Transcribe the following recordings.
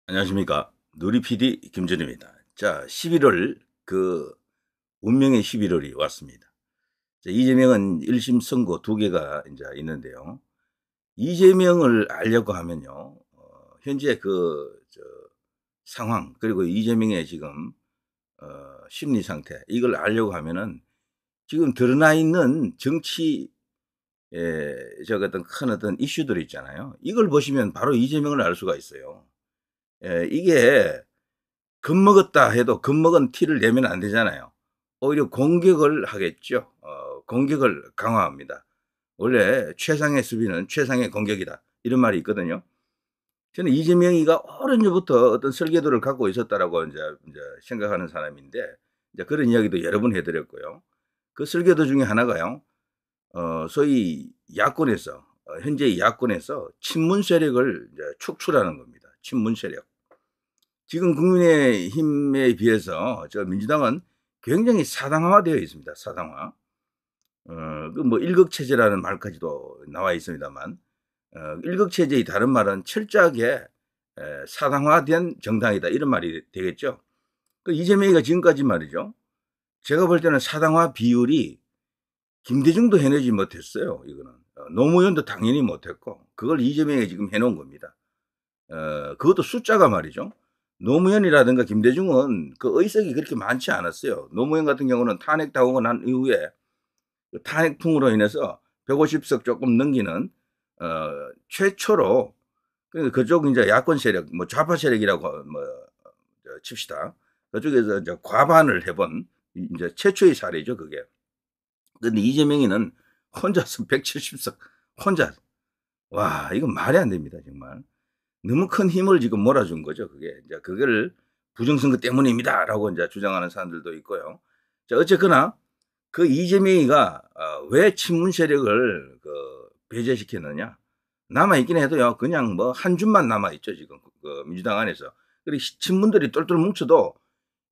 안녕하십니까. 누리 PD 김준입니다. 자, 11월, 운명의 11월이 왔습니다. 자, 이재명은 1심 선고 두 개가 이제 있는데요. 이재명을 알려고 하면요, 현재 상황, 그리고 이재명의 지금, 심리 상태, 이걸 알려고 하면은 지금 드러나 있는 정치, 어떤 큰 어떤 이슈들 있잖아요. 이걸 보시면 바로 이재명을 알 수가 있어요. 이게 겁먹었다 해도 겁먹은 티를 내면 안 되잖아요. 오히려 공격을 하겠죠. 공격을 강화합니다. 원래 최상의 수비는 최상의 공격이다. 이런 말이 있거든요. 저는 이재명이가 오랜 전부터 어떤 설계도를 갖고 있었다라고 이제 생각하는 사람인데, 이제 그런 이야기도 여러 번 해드렸고요. 그 설계도 중에 하나가요, 소위 야권에서, 현재 야권에서 친문 세력을 이제 축출하는 겁니다. 친문 세력. 지금 국민의힘에 비해서 저 민주당은 굉장히 사당화되어 있습니다. 사당화. 일극체제라는 말까지도 나와 있습니다만, 일극체제의 다른 말은 철저하게 사당화된 정당이다. 이런 말이 되겠죠. 이재명이가 지금까지 말이죠. 제가 볼 때는 사당화 비율이 김대중도 해내지 못했어요. 이거는. 노무현도 당연히 못했고, 그걸 이재명이 지금 해놓은 겁니다. 그것도 숫자가 말이죠. 노무현이라든가 김대중은 그 의석이 그렇게 많지 않았어요. 노무현 같은 경우는 탄핵당하고 난 이후에 탄핵풍으로 인해서 150석 조금 넘기는 최초로, 그쪽 이제 야권 세력, 뭐 좌파 세력이라고 칩시다. 그쪽에서 이제 과반을 해본 이제 최초의 사례죠, 그게. 근데 이재명이는 혼자서 170석 혼자. 와, 이건 말이 안 됩니다, 정말. 너무 큰 힘을 지금 몰아준 거죠. 그게 이제 그걸 부정선거 때문입니다라고 이제 주장하는 사람들도 있고요. 자, 어쨌거나 그 이재명이가 왜 친문 세력을 배제시켰느냐? 남아 있긴 해도요. 그냥 뭐 한 줌만 남아 있죠, 지금 민주당 안에서. 그리고 친문들이 똘똘 뭉쳐도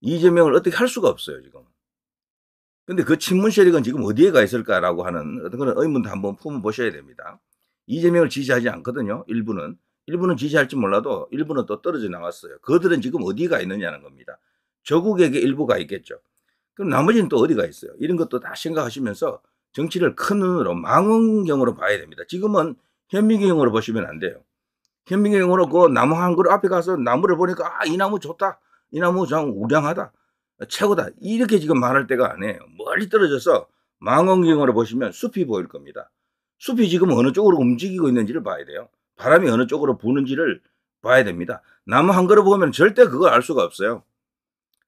이재명을 어떻게 할 수가 없어요, 지금. 근데 그 친문 세력은 지금 어디에 가 있을까라고 하는 어떤 그런 의문도 한번 품어보셔야 됩니다. 이재명을 지지하지 않거든요. 일부는 지지할지 몰라도 일부는 또 떨어져 나왔어요. 그들은 지금 어디가 있느냐는 겁니다. 조국에게 일부가 있겠죠. 그럼 나머지는 또 어디가 있어요? 이런 것도 다 생각하시면서 정치를 큰 눈으로 망원경으로 봐야 됩니다. 지금은 현미경으로 보시면 안 돼요. 현미경으로 그 나무 한 그루 앞에 가서 나무를 보니까 이 나무 좋다. 이 나무 참 우량하다. 최고다. 이렇게 지금 말할 때가 아니에요. 멀리 떨어져서 망원경으로 보시면 숲이 보일 겁니다. 숲이 지금 어느 쪽으로 움직이고 있는지를 봐야 돼요. 바람이 어느 쪽으로 부는지를 봐야 됩니다. 나무 한 그루 보면 절대 그걸 알 수가 없어요.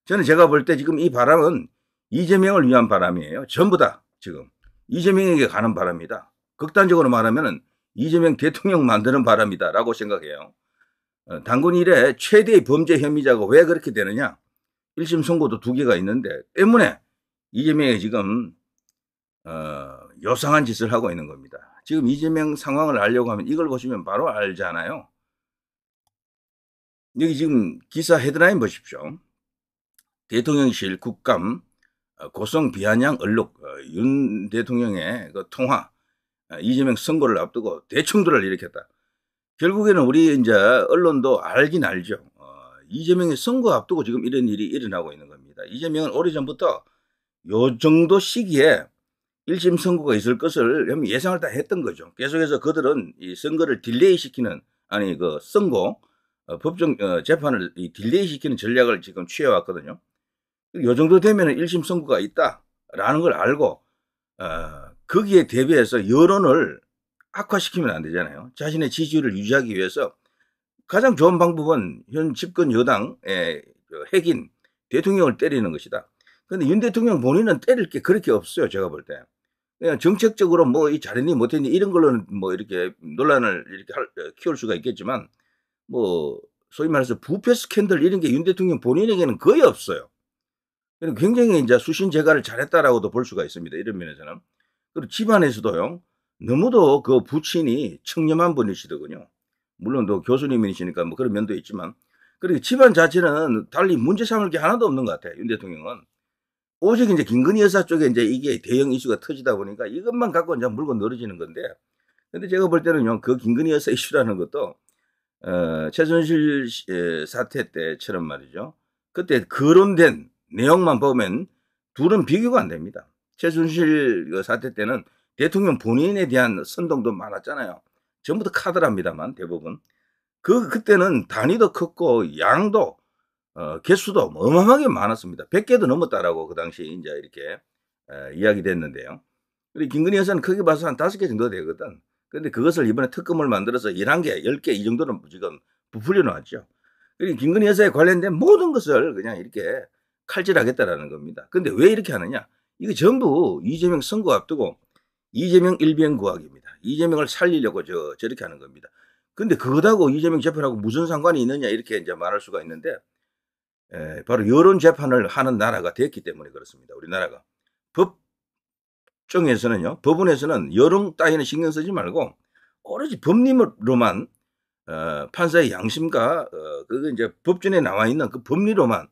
저는 제가 볼 때 지금 이 바람은 이재명을 위한 바람이에요. 전부 다 지금 이재명에게 가는 바람이다. 극단적으로 말하면 이재명 대통령 만드는 바람이다라고 생각해요. 단군 이래 최대의 범죄 혐의자가 왜 그렇게 되느냐? 1심 선고도 두 개가 있는데 때문에 이재명이 지금 요상한 짓을 하고 있는 겁니다. 지금 이재명 상황을 알려고 하면 이걸 보시면 바로 알잖아요. 여기 지금 기사 헤드라인 보십시오. 대통령실 국감 고성 비아냥 얼룩 윤 대통령의 그 통화 이재명 선거를 앞두고 대충돌을 일으켰다. 결국에는 우리 이제 언론도 알긴 알죠. 이재명의 선거 앞두고 지금 이런 일이 일어나고 있는 겁니다. 이재명은 오래전부터 요 정도 시기에 1심 선고가 있을 것을 예상을 다 했던 거죠. 계속해서 그들은 이 선거를 딜레이 시키는, 아니, 선고, 법정 재판을 딜레이 시키는 전략을 지금 취해왔거든요. 요 정도 되면 1심 선고가 있다라는 걸 알고, 거기에 대비해서 여론을 악화시키면 안 되잖아요. 자신의 지지율을 유지하기 위해서 가장 좋은 방법은 현 집권 여당의 핵인 대통령을 때리는 것이다. 근데 윤 대통령 본인은 때릴 게 그렇게 없어요. 제가 볼 때. 그냥 정책적으로 뭐 이 잘했니 못했니 이런 걸로는 뭐 이렇게 논란을 이렇게 키울 수가 있겠지만, 뭐 소위 말해서 부패 스캔들 이런 게 윤 대통령 본인에게는 거의 없어요. 굉장히 이제 수신제가를 잘했다라고도 볼 수가 있습니다. 이런 면에서는. 그리고 집안에서도요. 너무도 그 부친이 청렴한 분이시더군요. 물론 또 교수님이시니까 뭐 그런 면도 있지만, 그리고 집안 자체는 달리 문제 삼을 게 하나도 없는 것 같아요. 윤 대통령은. 오직 이제 김건희 여사 쪽에 이제 이게 대형 이슈가 터지다 보니까 이것만 갖고 이제 물고 늘어지는 건데, 근데 제가 볼 때는요, 그 김건희 여사 이슈라는 것도, 최순실 사태 때처럼 말이죠. 그때 거론된 내용만 보면 둘은 비교가 안 됩니다. 최순실 사태 때는 대통령 본인에 대한 선동도 많았잖아요. 전부 다 카드랍니다만 대부분. 그때는 단위도 컸고 양도 개수도 어마어마하게 많았습니다. 100개도 넘었다라고 그 당시 이제 이렇게 이야기 됐는데요. 그리고 김건희 여사는 크게 봐서 한 5개 정도 되거든. 근데 그것을 이번에 특검을 만들어서 11개, 10개 이 정도는 지금 부풀려 놨죠. 그리고 김건희 여사에 관련된 모든 것을 그냥 이렇게 칼질하겠다라는 겁니다. 근데 왜 이렇게 하느냐? 이게 전부 이재명 선거 앞두고 이재명 일병 구학입니다. 이재명을 살리려고 저렇게 하는 겁니다. 근데 그거하고 이재명 재판하고 무슨 상관이 있느냐 이렇게 이제 말할 수가 있는데 바로 여론 재판을 하는 나라가 됐기 때문에 그렇습니다. 우리나라가. 법정에서는요, 법원에서는 여론 따위는 신경 쓰지 말고 오로지 법리로만 판사의 양심과 그거 이제 법전에 나와 있는 그 법리로만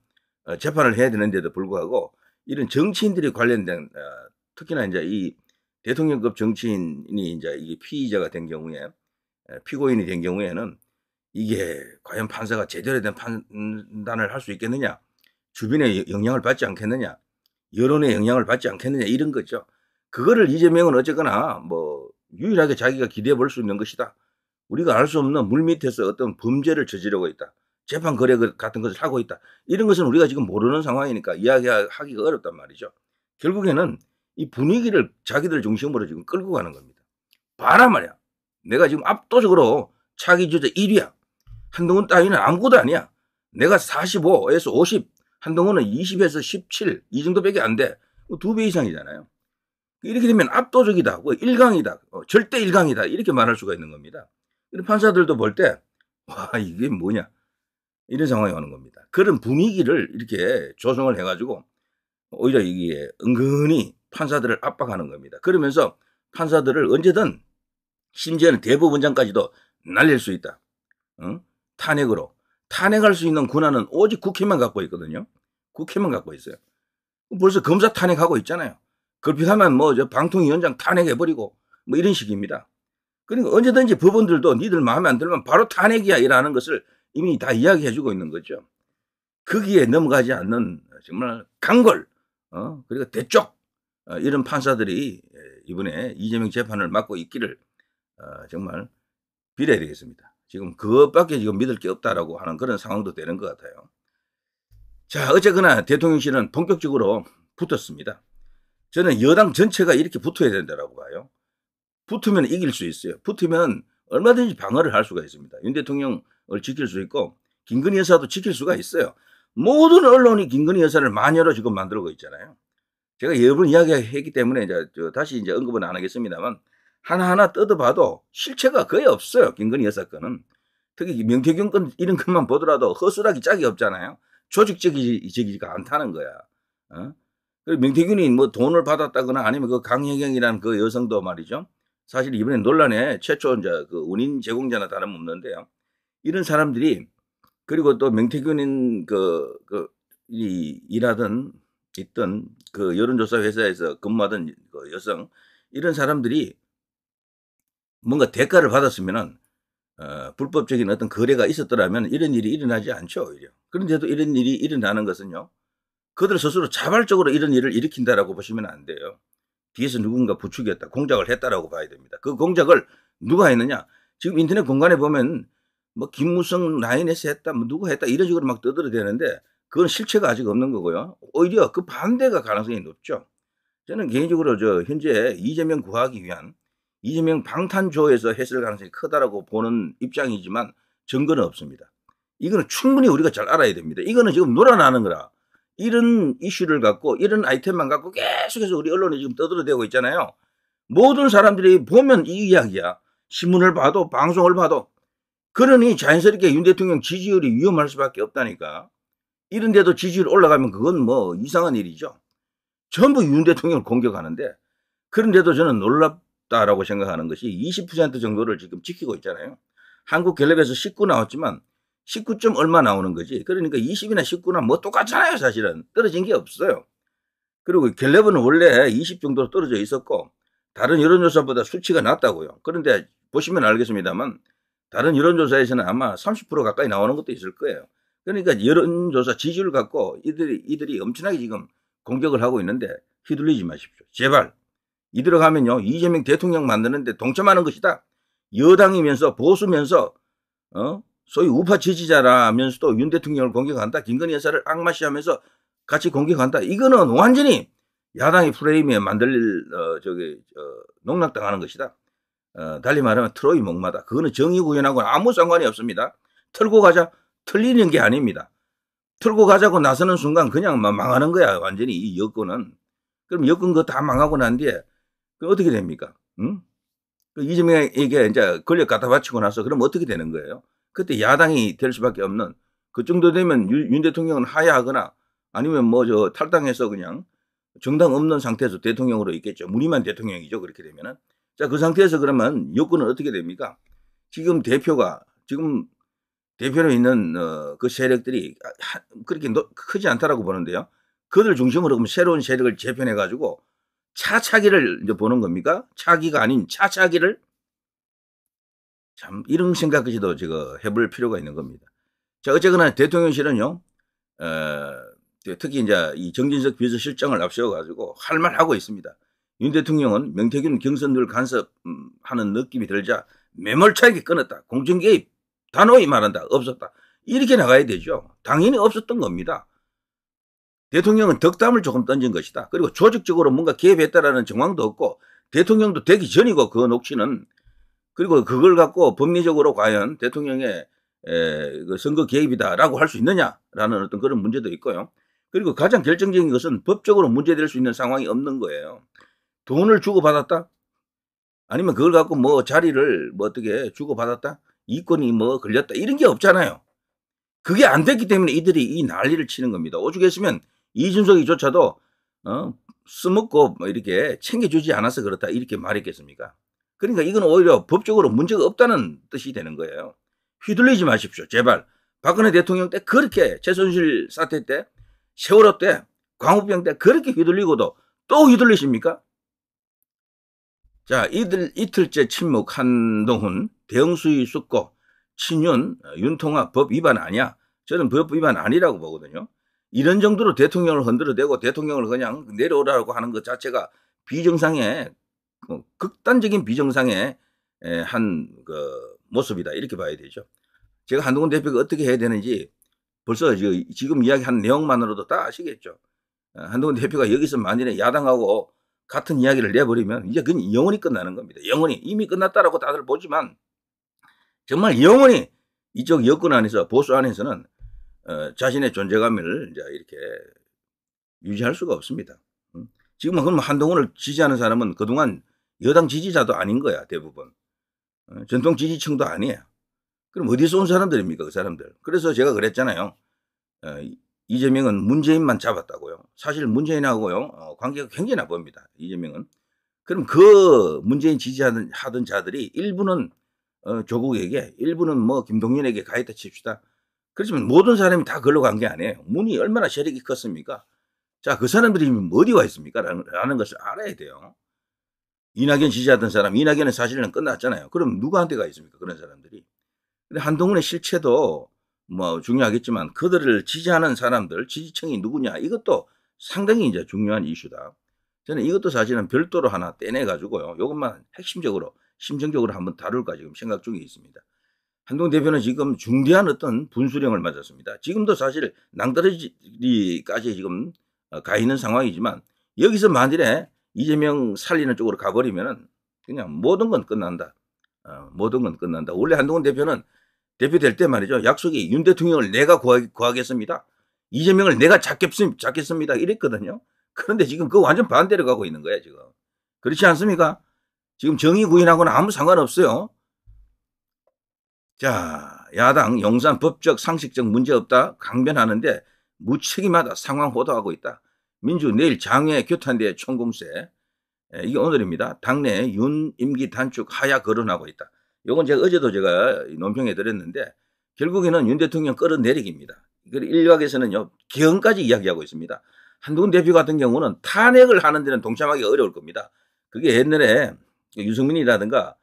재판을 해야 되는데도 불구하고 이런 정치인들이 관련된 특히나 이제 이 대통령급 정치인이 이제 이게 피의자가 된 경우에 피고인이 된 경우에는 이게 과연 판사가 제대로 된 판단을 할 수 있겠느냐, 주변의 영향을 받지 않겠느냐, 여론의 영향을 받지 않겠느냐 이런 거죠. 그거를 이재명은 어쨌거나 뭐 유일하게 자기가 기대해 볼 수 있는 것이다. 우리가 알 수 없는 물밑에서 어떤 범죄를 저지르고 있다. 재판 거래 같은 것을 하고 있다. 이런 것은 우리가 지금 모르는 상황이니까 이야기하기가 어렵단 말이죠. 결국에는 이 분위기를 자기들 중심으로 지금 끌고 가는 겁니다. 봐라 말이야. 내가 지금 압도적으로 차기 주자 1위야. 한동훈 따위는 아무것도 아니야. 내가 45에서 50, 한동훈은 20에서 17, 이 정도밖에 안 돼. 2배 이상이잖아요. 이렇게 되면 압도적이다, 1강이다, 절대 1강이다 이렇게 말할 수가 있는 겁니다. 판사들도 볼 때 와 이게 뭐냐 이런 상황이 오는 겁니다. 그런 분위기를 이렇게 조성을 해가지고 오히려 이게 은근히 판사들을 압박하는 겁니다. 그러면서 판사들을 언제든 심지어는 대법원장까지도 날릴 수 있다. 탄핵으로. 탄핵할 수 있는 권한은 오직 국회만 갖고 있거든요. 국회만 갖고 있어요. 벌써 검사 탄핵하고 있잖아요. 걸핏하면 뭐 저 방통위원장 탄핵해버리고 뭐 이런 식입니다. 그러니까 언제든지 법원들도 니들 마음에 안 들면 바로 탄핵이야 이라는 것을 이미 다 이야기해주고 있는 거죠. 거기에 넘어가지 않는 정말 강골 그리고 대쪽 이런 판사들이 이번에 이재명 재판을 맡고 있기를 정말 빌어야 되겠습니다. 지금 그것밖에 지금 믿을 게 없다라고 하는 그런 상황도 되는 것 같아요. 자, 어쨌거나 대통령실은 본격적으로 붙었습니다. 저는 여당 전체가 이렇게 붙어야 된다고 봐요. 붙으면 이길 수 있어요. 붙으면 얼마든지 방어를 할 수가 있습니다. 윤 대통령을 지킬 수 있고 김건희 여사도 지킬 수가 있어요. 모든 언론이 김건희 여사를 마녀로 지금 만들고 있잖아요. 제가 여러 번 이야기했기 때문에 이제 다시 이제 언급은 안 하겠습니다만 하나하나 뜯어봐도 실체가 거의 없어요. 김건희 여사 건은. 특히 명태균 건 이런 것만 보더라도 허술하기 짝이 없잖아요. 조직적이지가 않다는 거야. 명태균이 뭐 돈을 받았다거나 아니면 그 강혜경이라는 그 여성도 말이죠. 사실 이번에 논란에 최초 이제 그 운인 제공자나 다름없는데요. 이런 사람들이 그리고 또 명태균인 일하던 있던 그 여론조사 회사에서 근무하던 그 여성 이런 사람들이 뭔가 대가를 받았으면은 불법적인 어떤 거래가 있었더라면 이런 일이 일어나지 않죠 오히려. 그런데도 이런 일이 일어나는 것은요. 그들 스스로 자발적으로 이런 일을 일으킨다라고 보시면 안 돼요. 뒤에서 누군가 부추겼다, 공작을 했다라고 봐야 됩니다. 그 공작을 누가 했느냐? 지금 인터넷 공간에 보면 뭐 김무성 라인에서 했다, 뭐 누가 했다 이런 식으로 막 떠들어대는데 그건 실체가 아직 없는 거고요. 오히려 그 반대가 가능성이 높죠. 저는 개인적으로 현재 이재명 구하기 위한 이재명 방탄조에서 했을 가능성이 크다라고 보는 입장이지만 증거는 없습니다. 이거는 충분히 우리가 잘 알아야 됩니다. 이거는 지금 놀아나는 거라. 이런 이슈를 갖고 이런 아이템만 갖고 계속해서 우리 언론이 지금 떠들어대고 있잖아요. 모든 사람들이 보면 이 이야기야. 신문을 봐도 방송을 봐도. 그러니 자연스럽게 윤 대통령 지지율이 위험할 수밖에 없다니까. 이런데도 지지율 올라가면 그건 뭐 이상한 일이죠. 전부 윤 대통령을 공격하는데 그런데도 저는 놀랍다라고 생각하는 것이 20% 정도를 지금 지키고 있잖아요. 한국갤럽에서 19 나왔지만 19점 얼마 나오는 거지. 그러니까 20이나 19나 뭐 똑같잖아요 사실은. 떨어진 게 없어요. 그리고 갤럽은 원래 20 정도 떨어져 있었고 다른 여론조사보다 수치가 낮다고요. 그런데 보시면 알겠습니다만 다른 여론조사에서는 아마 30% 가까이 나오는 것도 있을 거예요. 그러니까 여론조사 지지율 갖고 이들이 엄청나게 지금 공격을 하고 있는데 휘둘리지 마십시오. 제발. 이대로 가면요, 이재명 대통령 만드는데 동참하는 것이다. 여당이면서 보수면서 소위 우파 지지자라면서도 윤 대통령을 공격한다. 김건희 여사를 악마시하면서 같이 공격한다. 이거는 완전히 야당의 프레임에 농락당하는 것이다. 달리 말하면 트로이 목마다. 그거는 정의 구현하고는 아무 상관이 없습니다. 털고 가자. 틀리는 게 아닙니다. 털고 가자고 나서는 순간 그냥 망하는 거야. 완전히 이 여권은. 그럼 여권 그거 다 망하고 난 뒤에 어떻게 됩니까? 응? 이재명에게 이제 권력 갖다 바치고 나서 그럼 어떻게 되는 거예요? 그때 야당이 될 수밖에 없는, 그 정도 되면 윤 대통령은 하야하거나 아니면 탈당해서 그냥 정당 없는 상태에서 대통령으로 있겠죠. 무늬만 대통령이죠. 그렇게 되면은. 자, 그 상태에서 그러면 여권은 어떻게 됩니까? 지금 대표로 있는 그 세력들이 그렇게 크지 않다라고 보는데요. 그들 중심으로 그럼 새로운 세력을 재편해가지고 차차기를 이제 보는 겁니까? 차기가 아닌 차차기를? 참, 이런 생각까지도 제가 해볼 필요가 있는 겁니다. 자, 어쨌거나 대통령실은요, 특히 이제 이 정진석 비서실장을 앞세워가지고 할 말 하고 있습니다. 윤 대통령은 명태균 경선들 간섭하는 느낌이 들자 매몰차게 끊었다. 공정 개입 단호히 말한다. 없었다. 이렇게 나가야 되죠. 당연히 없었던 겁니다. 대통령은 덕담을 조금 던진 것이다. 그리고 조직적으로 뭔가 개입했다라는 정황도 없고 대통령도 되기 전이고 그 녹취는, 그리고 그걸 갖고 법리적으로 과연 대통령의 선거 개입이다라고 할 수 있느냐라는 어떤 그런 문제도 있고요. 그리고 가장 결정적인 것은 법적으로 문제될 수 있는 상황이 없는 거예요. 돈을 주고받았다? 아니면 그걸 갖고 자리를 어떻게 주고받았다? 이권이 걸렸다? 이런 게 없잖아요. 그게 안 됐기 때문에 이들이 이 난리를 치는 겁니다. 오죽했으면 이준석이조차도 써먹고 이렇게 챙겨주지 않아서 그렇다 이렇게 말했겠습니까? 그러니까 이건 오히려 법적으로 문제가 없다는 뜻이 되는 거예요. 휘둘리지 마십시오. 제발. 박근혜 대통령 때 그렇게, 최순실 사태 때, 세월호 때, 광우병 때 그렇게 휘둘리고도 또 휘둘리십니까? 자, 이틀째 침묵 한동훈, 대응수위 숙고, 친윤, 윤통합 법 위반 아니야? 저는 법 위반 아니라고 보거든요. 이런 정도로 대통령을 흔들어대고 대통령을 그냥 내려오라고 하는 것 자체가 극단적인 비정상의 한 모습이다. 이렇게 봐야 되죠. 제가 한동훈 대표가 어떻게 해야 되는지 벌써 지금 이야기한 내용만으로도 다 아시겠죠. 한동훈 대표가 여기서 만일에 야당하고 같은 이야기를 내버리면 이제 그건 영원히 끝나는 겁니다. 영원히. 이미 끝났다라고 다들 보지만 정말 영원히 이쪽 여권 안에서, 보수 안에서는 자신의 존재감을 이제 이렇게 유지할 수가 없습니다. 지금은 그럼 한동훈을 지지하는 사람은 그동안 여당 지지자도 아닌 거야, 대부분. 전통 지지층도 아니에요. 그럼 어디서 온 사람들입니까, 그 사람들? 그래서 제가 그랬잖아요. 이재명은 문재인만 잡았다고요. 사실 문재인하고요, 관계가 굉장히 나쁩니다, 이재명은. 그럼 그 문재인 지지하던 자들이 일부는 조국에게, 일부는 김동연에게 가있다 칩시다. 그렇지만 모든 사람이 다 그걸로 간 게 아니에요. 문이 얼마나 세력이 컸습니까? 자, 그 사람들이 어디 와 있습니까? 라는 것을 알아야 돼요. 이낙연 지지하던 사람, 이낙연은 사실은 끝났잖아요. 그럼 누구한테 가 있습니까? 그런 사람들이. 근데 한동훈의 실체도 중요하겠지만 그들을 지지하는 사람들, 지지층이 누구냐, 이것도 상당히 이제 중요한 이슈다. 저는 이것도 사실은 별도로 하나 떼내가지고요, 이것만 핵심적으로, 심층적으로 한번 다룰까 지금 생각 중에 있습니다. 한동훈 대표는 지금 중대한 어떤 분수령을 맞았습니다. 지금도 사실 낭떠러지까지 지금 가 있는 상황이지만 여기서 만일에 이재명 살리는 쪽으로 가버리면은 그냥 모든 건 끝난다. 모든 건 끝난다. 원래 한동훈 대표는 대표 될 때 말이죠, 약속이 윤 대통령을 내가 구하겠습니다. 이재명을 내가 잡겠습니다. 이랬거든요. 그런데 지금 그거 완전 반대로 가고 있는 거예요, 지금. 그렇지 않습니까? 지금 정의 구현하고는 아무 상관없어요. 자, 야당 용산 법적 상식적 문제 없다 강변하는데 무책임하다 상황 호도하고 있다. 민주 내일 장외 규탄대 총공세. 이게 오늘입니다. 당내 윤 임기 단축 하야 거론하고 있다. 요건 어제도 제가 논평해 드렸는데 결국에는 윤 대통령 끌어내리기입니다. 일각에서는요, 개헌까지 이야기하고 있습니다. 한동훈 대표 같은 경우는 탄핵을 하는 데는 동참하기 어려울 겁니다. 그게 옛날에 유승민이라든가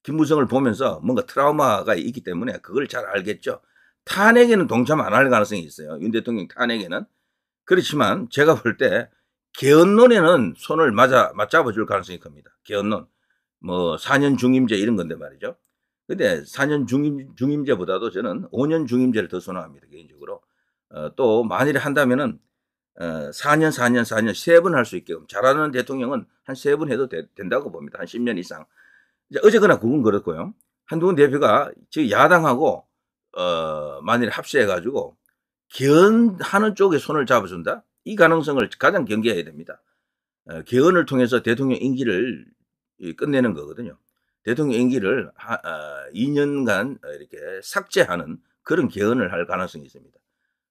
김무성을 보면서 뭔가 트라우마가 있기 때문에 그걸 잘 알겠죠. 탄핵에는 동참 안 할 가능성이 있어요. 윤 대통령 탄핵에는. 그렇지만 제가 볼 때 개헌론에는 손을 맞잡아줄 가능성이 큽니다. 개헌론. 뭐 4년 중임제 이런 건데 말이죠. 근데 4년 중임제보다도 저는 5년 중임제를 더 선호합니다. 개인적으로. 또 만일에 한다면은 4년 3번 할 수 있게끔 잘하는 대통령은 한 3번 해도 된다고 봅니다. 한 10년 이상. 어쨌거나 그건 그렇고요. 한동훈 대표가 지금 야당하고 만일 합세해가지고 개헌하는 쪽에 손을 잡아준다? 이 가능성을 가장 경계해야 됩니다. 개헌을 통해서 대통령 임기를 끝내는 거거든요. 대통령 임기를 2년간 이렇게 삭제하는 그런 개헌을 할 가능성이 있습니다.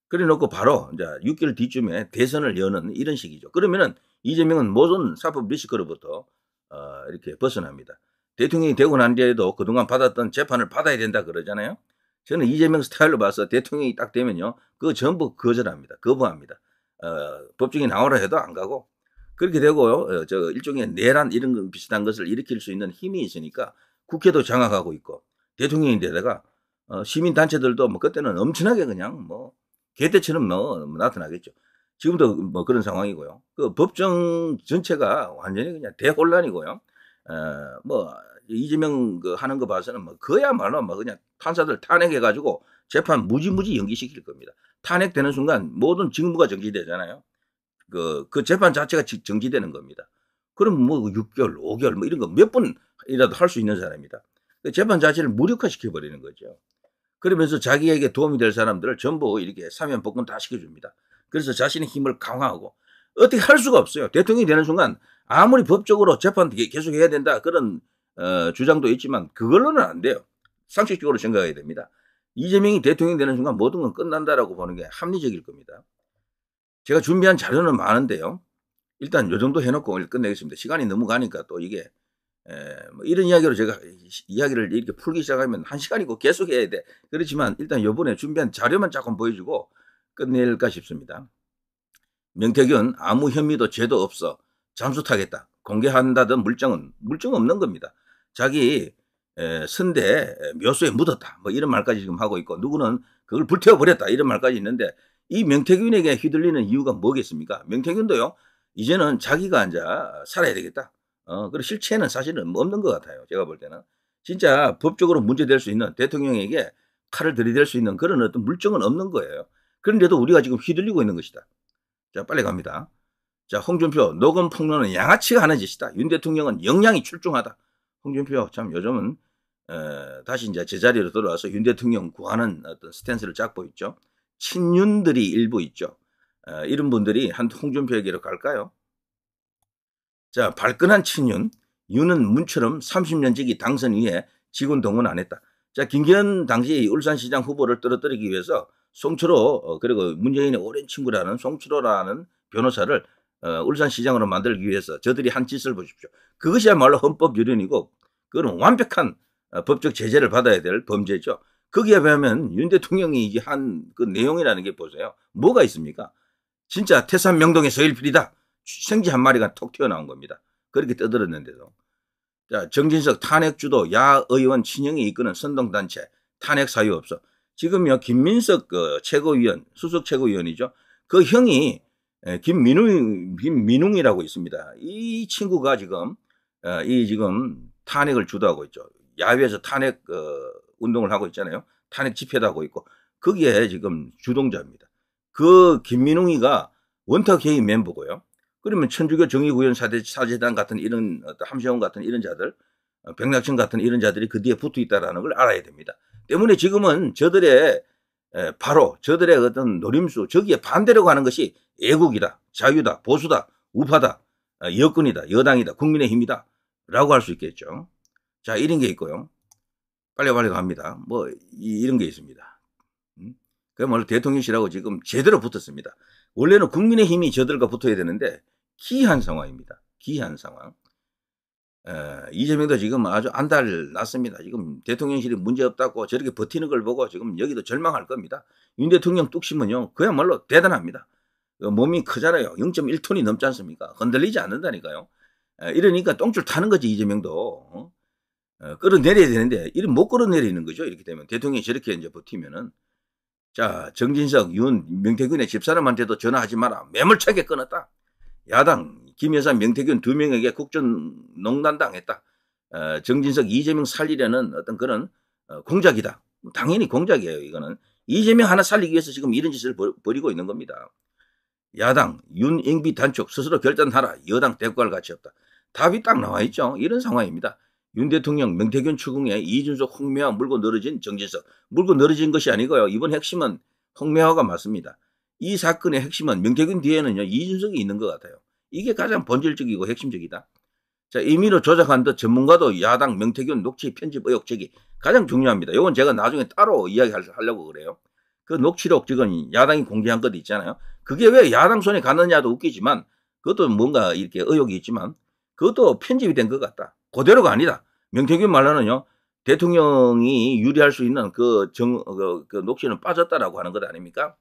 그래 놓고 바로 이제 6개월 뒤쯤에 대선을 여는 이런 식이죠. 그러면은 이재명은 모든 사법 리스크로부터 이렇게 벗어납니다. 대통령이 되고 난 뒤에도 그동안 받았던 재판을 받아야 된다 그러잖아요. 저는 이재명 스타일로 봐서 대통령이 딱 되면요, 그거 전부 거절합니다. 거부합니다. 법정에 나오라 해도 안 가고, 그렇게 되고요, 저 일종의 내란 이런 비슷한 것을 일으킬 수 있는 힘이 있으니까 국회도 장악하고 있고, 대통령인데다가 시민단체들도 뭐 그때는 엄청나게 그냥 뭐 개떼처럼 뭐 나타나겠죠. 지금도 뭐 그런 상황이고요. 그 법정 전체가 완전히 그냥 대혼란이고요. 뭐 이재명 그 하는 거 봐서는 뭐 그야말로 뭐 그냥 판사들 탄핵해가지고 재판 무지무지 연기시킬 겁니다. 탄핵되는 순간 모든 직무가 정지되잖아요. 그 재판 자체가 정지되는 겁니다. 그럼 뭐 6개월, 5개월 뭐 이런 거 몇 번이라도 할 수 있는 사람입니다. 그 재판 자체를 무력화시켜 버리는 거죠. 그러면서 자기에게 도움이 될 사람들을 전부 이렇게 사면 복권 다 시켜줍니다. 그래서 자신의 힘을 강화하고 어떻게 할 수가 없어요. 대통령이 되는 순간 아무리 법적으로 재판 계속 해야 된다 그런 주장도 있지만 그걸로는 안 돼요. 상식적으로 생각해야 됩니다. 이재명이 대통령이 되는 순간 모든 건 끝난다라고 보는 게 합리적일 겁니다. 제가 준비한 자료는 많은데요. 일단 요 정도 해놓고 오늘 끝내겠습니다. 시간이 너무 가니까 또 이게 뭐 이런 이야기로 제가 이야기를 이렇게 풀기 시작하면 1시간이고 계속 해야 돼. 그렇지만 일단 요번에 준비한 자료만 조금 보여주고 끝낼까 싶습니다. 명태균 아무 혐의도 죄도 없어 잠수 타겠다. 공개한다던 물증 없는 겁니다. 자기 선대 묘수에 묻었다. 뭐 이런 말까지 지금 하고 있고 누구는 그걸 불태워버렸다. 이런 말까지 있는데 이 명태균에게 휘둘리는 이유가 뭐겠습니까? 명태균도요. 이제는 자기가 이제 살아야 되겠다. 그리고 실체는 사실은 없는 것 같아요. 제가 볼 때는. 진짜 법적으로 문제될 수 있는 대통령에게 칼을 들이댈 수 있는 그런 어떤 물증은 없는 거예요. 그런데도 우리가 지금 휘둘리고 있는 것이다. 자, 빨리 갑니다. 자, 홍준표, 녹음 폭로는 양아치가 하는 짓이다. 윤 대통령은 역량이 출중하다. 홍준표, 참 요즘은, 다시 이제 제자리로 돌아와서 윤 대통령 구하는 어떤 스탠스를 잡고 있죠. 친윤들이 일부 있죠. 이런 분들이 한 홍준표에게로 갈까요? 자, 발끈한 친윤. 윤은 문처럼 30년 지기 당선 이후에 직원 동원 안 했다. 자, 김기현 당시 울산시장 후보를 떨어뜨리기 위해서 송철호, 그리고 문재인의 오랜 친구라는 송철호라는 변호사를 울산시장으로 만들기 위해서 저들이 한 짓을 보십시오. 그것이야말로 헌법 유린이고 그건 완벽한 법적 제재를 받아야 될 범죄죠. 거기에 비하면 윤 대통령이 한 그 내용이라는 게 보세요. 뭐가 있습니까? 진짜 태산 명동의 서일필이다. 생쥐 한 마리가 톡 튀어나온 겁니다. 그렇게 떠들었는데도. 자, 정진석 탄핵주도 야의원 친형이 이끄는 선동단체 탄핵 사유 없어. 지금요 김민석 최고위원 수석 최고위원이죠. 그 형이 김민웅이라고 있습니다. 이 친구가 지금 탄핵을 주도하고 있죠. 야외에서 탄핵 운동을 하고 있잖아요. 탄핵 집회도 하고 있고 거기에 지금 주동자입니다. 그 김민웅이가 원탁회의 멤버고요. 그러면 천주교 정의구현 사제단 같은 이런 함시원 같은 이런 자들, 백낙천 같은 이런 자들이 그 뒤에 붙어 있다라는 걸 알아야 됩니다. 때문에 지금은 저들의 바로 저들의 어떤 노림수 저기에 반대로 가는 것이 애국이다, 자유다, 보수다, 우파다, 여권이다, 여당이다, 국민의힘이다 라고 할 수 있겠죠. 자, 이런 게 있고요. 빨리빨리 갑니다. 뭐 이런 게 있습니다. 그야말로 대통령실하고 지금 제대로 붙었습니다. 원래는 국민의힘이 저들과 붙어야 되는데 기이한 상황입니다. 기이한 상황. 이재명도 지금 아주 안달 났습니다. 지금 대통령실이 문제없다고 저렇게 버티는 걸 보고 지금 여기도 절망할 겁니다. 윤 대통령 뚝심은요 그야말로 대단합니다. 몸이 크잖아요. 0.1톤이 넘지 않습니까? 흔들리지 않는다니까요. 이러니까 똥줄 타는 거지 이재명도. 끌어내려야 되는데 이를 못 끌어내리는 거죠. 이렇게 되면 대통령이 저렇게 이제 버티면은 자 정진석, 윤, 명태균의 집사람한테도 전화하지 마라. 매몰차게 끊었다. 야당 김 여사, 명태균 두 명에게 국정농단 당했다. 정진석, 이재명 살리려는 어떤 그런 공작이다. 당연히 공작이에요. 이거는 이재명 하나 살리기 위해서 지금 이런 짓을 벌이고 있는 겁니다. 야당 윤영비 단축 스스로 결단하라. 여당 대꾸할 가치 없다. 답이 딱 나와 있죠. 이런 상황입니다. 윤 대통령 명태균 추궁에 이준석, 홍명화 물고 늘어진 정진석. 물고 늘어진 것이 아니고요. 이번 핵심은 홍명화가 맞습니다. 이 사건의 핵심은 명태균 뒤에는요 이준석이 있는 것 같아요. 이게 가장 본질적이고 핵심적이다. 자, 임의로 조작한 듯 전문가도 야당 명태균 녹취 편집 의혹 제기 가장 중요합니다. 이건 제가 나중에 따로 이야기하려고 그래요. 그 녹취록 지금 야당이 공개한 것 있잖아요. 그게 왜 야당 손에 갔느냐도 웃기지만 그것도 뭔가 이렇게 의혹이 있지만 그것도 편집이 된 것 같다. 그대로가 아니다. 명태균 말로는요. 대통령이 유리할 수 있는 그 녹취는 빠졌다라고 하는 것 아닙니까?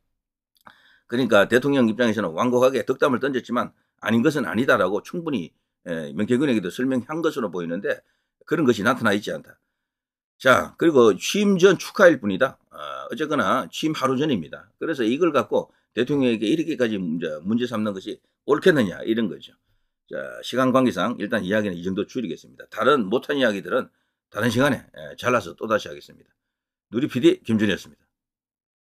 그러니까 대통령 입장에서는 완곡하게 덕담을 던졌지만 아닌 것은 아니다라고 충분히 명태균에게도 설명한 것으로 보이는데 그런 것이 나타나 있지 않다. 자, 그리고 취임 전 축하일 뿐이다. 어쨌거나 취임 하루 전입니다. 그래서 이걸 갖고 대통령에게 이렇게까지 문제 삼는 것이 옳겠느냐 이런 거죠. 자, 시간 관계상 일단 이야기는 이 정도 줄이겠습니다. 다른 못한 이야기들은 다른 시간에 잘라서 또다시 하겠습니다. 누리 PD 김준이었습니다.